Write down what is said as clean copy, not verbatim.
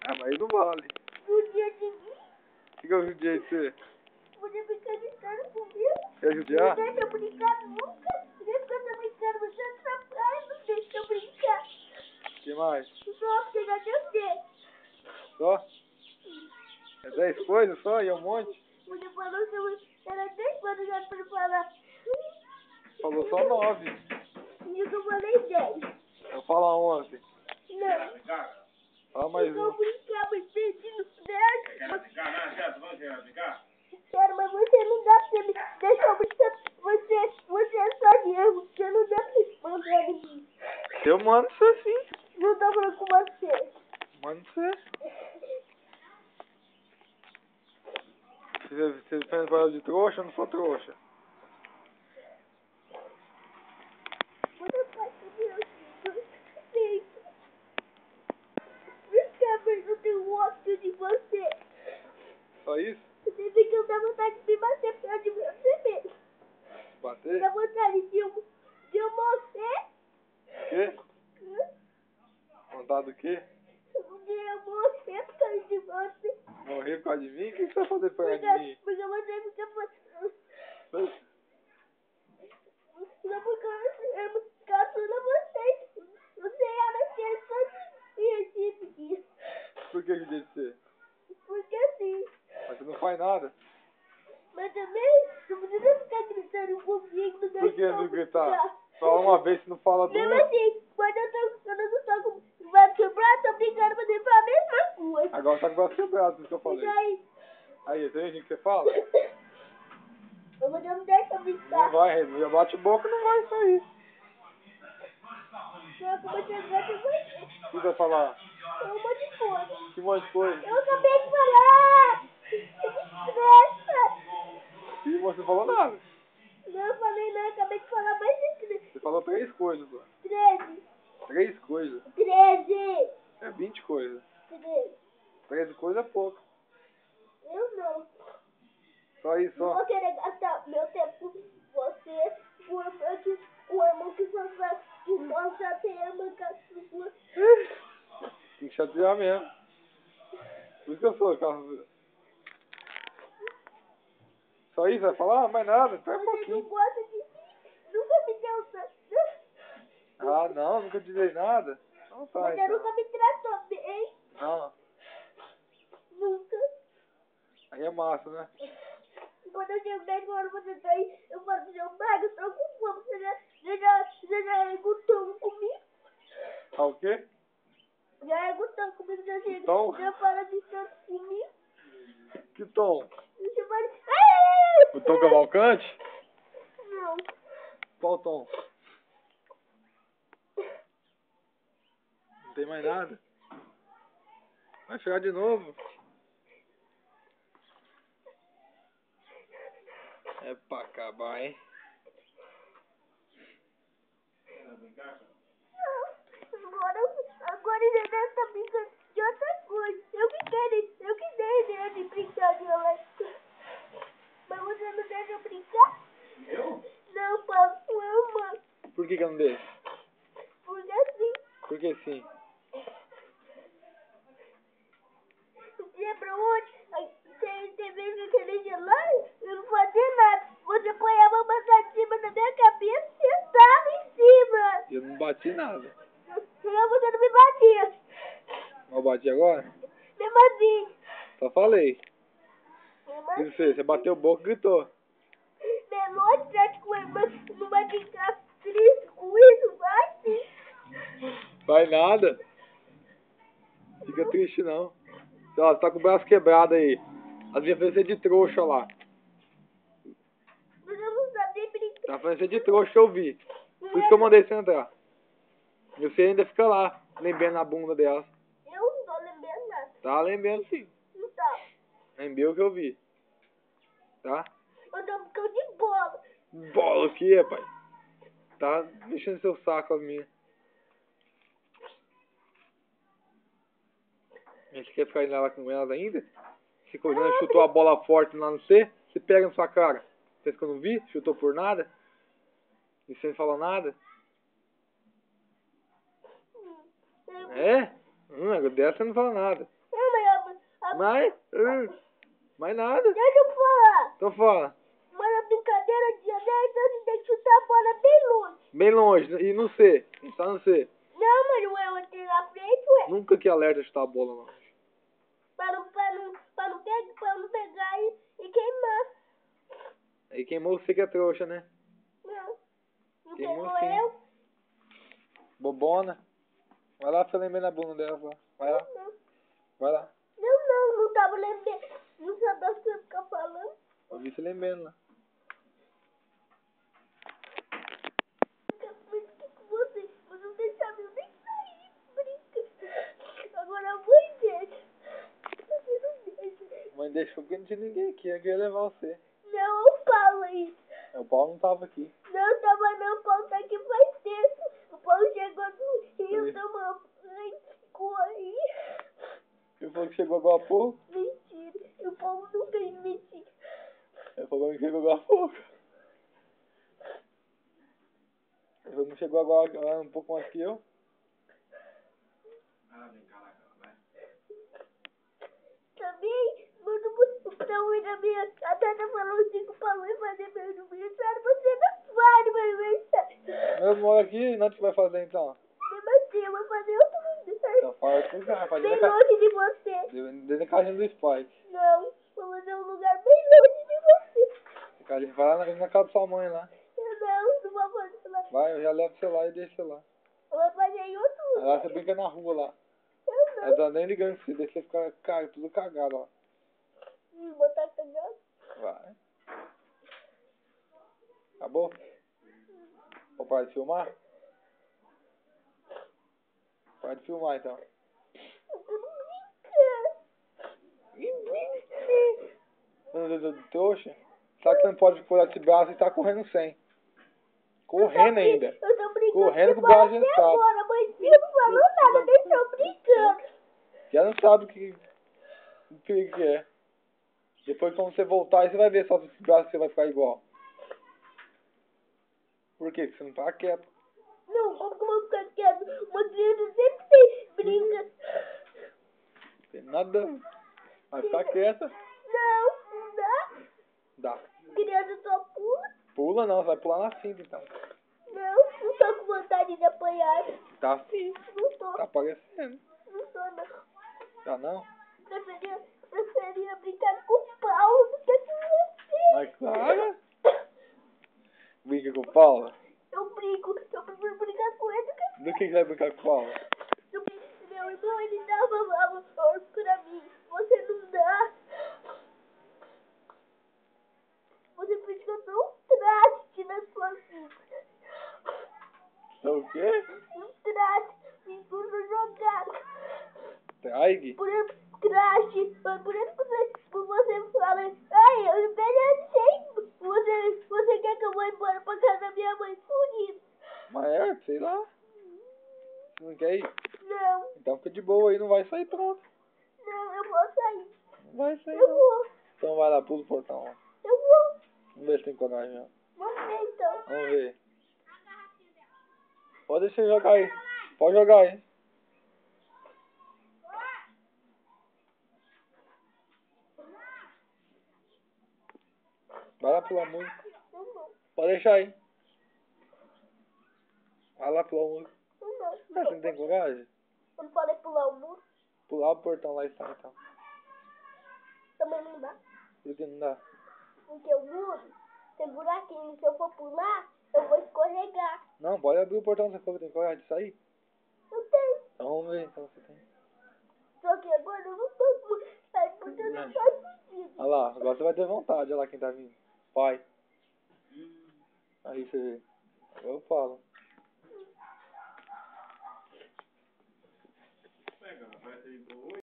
Ah, mas aí não vale. No dia de mim, O que eu judiei de você? você fica gritando comigo. Quer judiar? Não deixa eu brincar nunca. Desde que eu tô brincando, você atrapalha, não deixa eu brincar. O que mais? Só porque já deu 10. Só? É 10 coisas só e é um monte? Você falou que era 10 quando já pra falar. Falou só 9. E eu falei 10. Eu falo 11. Não. Fala mais Eu um. brincar, mas perdi nos 10. Quer brincar, né, Jess? Vamos brincar? Quero, mas você não dá pra me deixar eu brincar. Você é só de erro. Você não dá pra mandar em mim. Eu mando você sim. Não tô falando com você. Mando você. Você fez barulho de trouxa? Eu não sou trouxa. Você faz com meu filho. Brincar, mas eu tenho ódio de você. Só isso? Você vê que eu dá vontade de me bater perto de você mesmo. Bater? Dá vontade de eu morrer. O quê? Vontade do quê? De eu morrer por causa de você. Morrer por causa de mim? O que você vai fazer por causa de mim? Porque você fica fazendo. Mas, Não porque eu não caçando vocês. Você era ser só de Recife. por que eu judiei de você? Porque assim. Mas você não faz nada. Mas também não precisa ficar gritando comigo. Por que não gritar? Fala uma vez, você não fala Mesmo duas. assim, quando eu não tô com o braço quebrado, tô brincando pra você falar a mesma coisa. Agora tá com o braço quebrado, isso que eu E falei. daí? Aí, tem gente que você fala? Eu vou não deixa eu Não brincar. vai, já bate boca, não vai sair. Só que você gosta de você. O que você vai falar? É um monte de coisa. Que monte de coisa? Eu acabei de falar! Estressa! E você não falou nada. Não, eu falei não, eu acabei de falar mais de Você falou 3 coisas, só. 13. 3 coisas. 13. É 20 coisas. 13. 13 coisas é pouco. Eu não. Só isso, Não só. vou querer gastar meu tempo com você, o irmão que só faz já tem irmã com a sua. Tem que chatear mesmo. Por isso que eu sou, carro. Só isso, vai falar? Mais nada, só é Você pouquinho. não gosta de mim? Nunca me deu tanto. Ah, não, nunca te dei nada. Não tá, Você então. nunca me tratou bem. Não, Nunca. aí é massa, né? Quando eu chego na escola, você tá aí, eu falo pro seu pai, eu tô com fome. Você já é gutão comigo? Ah, o quê? Já é gutão comigo, já chega. Tom? Já fala de tanto comigo. Que tom? Você fala, ai! O Tom Cavalcante? Não. Qual tom? Não tem mais nada. Vai chegar de novo. É pra acabar, hein? Agora ele deve estar brincando de outra coisa. Eu que dei ele brincar de elétrica. Mas você não deixa eu brincar? Eu? Não, Paulo, ama. Por que eu não deixo? Porque assim, Por que sim? lembra hoje? Tem vez que aquele gelado, eu não fazia nada. Você põe a mão pra cima da minha cabeça e sentava em cima. Eu não bati nada. Senão você não me batia. Eu bati agora? Mesmo assim. Só falei. Mesmo E assim. você bateu boca e gritou. Melhor trate com a irmã, não vai ficar triste com isso, vai sim. Vai nada. Fica triste não. Ó, você tá com o braço quebrado aí. As minhas vezes é de trouxa lá. Mas eu não sabia brincar. Tá falando ser de trouxa, eu vi. Por isso que eu mandei você entrar. E você ainda fica lá, lembendo a bunda dela. Eu não tô lembrando nada. Tá lembrando sim. Não tá. Lembrei o que eu vi. Tá? Eu tô ficando de bola. Bola o que, pai? Tá mexendo seu saco as minhas. Você quer ficar indo lá com elas ainda? Você correndo, chutou a bola forte lá no C, você pega na sua cara. Pensa que eu não vi? Chutou por nada? E você não falou nada? É? Agora dessa você não fala nada. Eu Mais nada. Deixa eu falar. Então fala. Mas a brincadeira de anéis, você tem que chutar a bola bem longe. Bem longe. E no C. Está no C. Não, mas não é o aqui na frente, ué. Nunca que alerta chutar a bola longe. Pra não pegar e queimar. Aí queimou você que é trouxa, né? Não. Não Queimou queimou sim. eu? Bobona. Vai lá, você lembra na bunda dela. Vai lá. Não. Vai lá. Não tava lembrando. Não sabia o que você ficar falando. Eu vi você lembrando lá. Você não deixava eu nem sair, brinca. Agora a mãe deixa. Você não deixa. Mãe deixou porque não tinha ninguém aqui. Eu queria levar você. Não, o Paulo aí. O Paulo não tava aqui. Não tava não, o Paulo tá aqui faz tempo. O Paulo chegou no Rio, Aí. tomou banho, ficou aí. Ele falou que chegou agora há pouco. Mentira, o Paulo nunca me mentiu. Ele falou que chegou agora há pouco. Ele falou que chegou agora um pouco mais que eu. Também, pra mim na minha a Tata falou assim que o Paulo ia fazer meu aniversário, você não faz meu aniversário. Eu moro aqui, não é que vai fazer então? Mesmo assim, eu vou fazer outro aniversário. Então fala outro lugar, faz Bem dentro longe de você. da casinha do Spike. Não, vou fazer um lugar bem longe de você. Vai lá na casa da sua mãe lá. Eu não vou fazer lá. Vai, eu já levo o celular e deixo o celular. Eu vou fazer em outro Aí lugar. lá você brinca na rua lá. Eu não. Ela tá nem ligando pra você, deixa você ficar tudo cagado lá. Botar cagado. Vai. Acabou? Vou parar de filmar? Para de filmar então. Trouxa? Sabe que você não pode pular esse braço e tá correndo sem. Correndo ainda. Eu tô brincando. Correndo com o braço engessado. Agora, a mãe não falou nada, nem tô brincando. Já não sabe o que é. Depois quando você voltar, aí você vai ver só se esse braço você vai ficar igual. Por quê? Porque você não tá quieto. Não, como que eu vou ficar quieto? Uma criança sempre tem brinca. Tem nada. Vai ficar quieta. Não dá. Dá. Criança só pula. Pula não, você vai pular na cinta então. Não tô com vontade de apanhar. Tá sim. Não tô. Tá aparecendo. Não tô, não. Tá não? Preferia brincar com o Paulo do que com você. Mas claro. Brinca com o Paulo? Eu prefiro brincar com ele do que Do que você vai brincar com o Paulo? meu irmão, ele dava amor pra mim. Você não dá. Você fez que eu dou um traste na sua vida. É o quê? Um traste. Me tudo jogado. Traig? Por isso que você fala, ai, eu envelheci. Você quer que eu vá embora pra casa da minha mãe por isso? Mas é, sei lá. Você não quer ir? Não, Então fica de boa aí, não vai sair pronto. não, eu vou sair. Não vai sair Eu não. vou, Então vai lá, pula o portão lá. eu vou. Vamos ver se tem coragem, ó. Vamos ver então. Vamos ver. Pode deixar eu jogar aí. Pode jogar aí. Vai lá pular muito. Eu não, Pode deixar aí. Vai lá pular muito. eu não. Ah, você não tem coragem? Eu não falei pular o muro, Pular o portão lá e sai então. também não dá. Por que não dá? Porque o muro tem buraquinho. Se eu for pular, eu vou escorregar. Não, pode abrir o portão se for, tem coragem de sair. Eu tenho. Então vamos ver então você tem. Só que agora eu não tô sair porque eu não faço sentido. Olha lá, agora você vai ter vontade, olha lá quem tá vindo. Pai. Aí você vê. Agora eu falo. Pega, vai sair boa.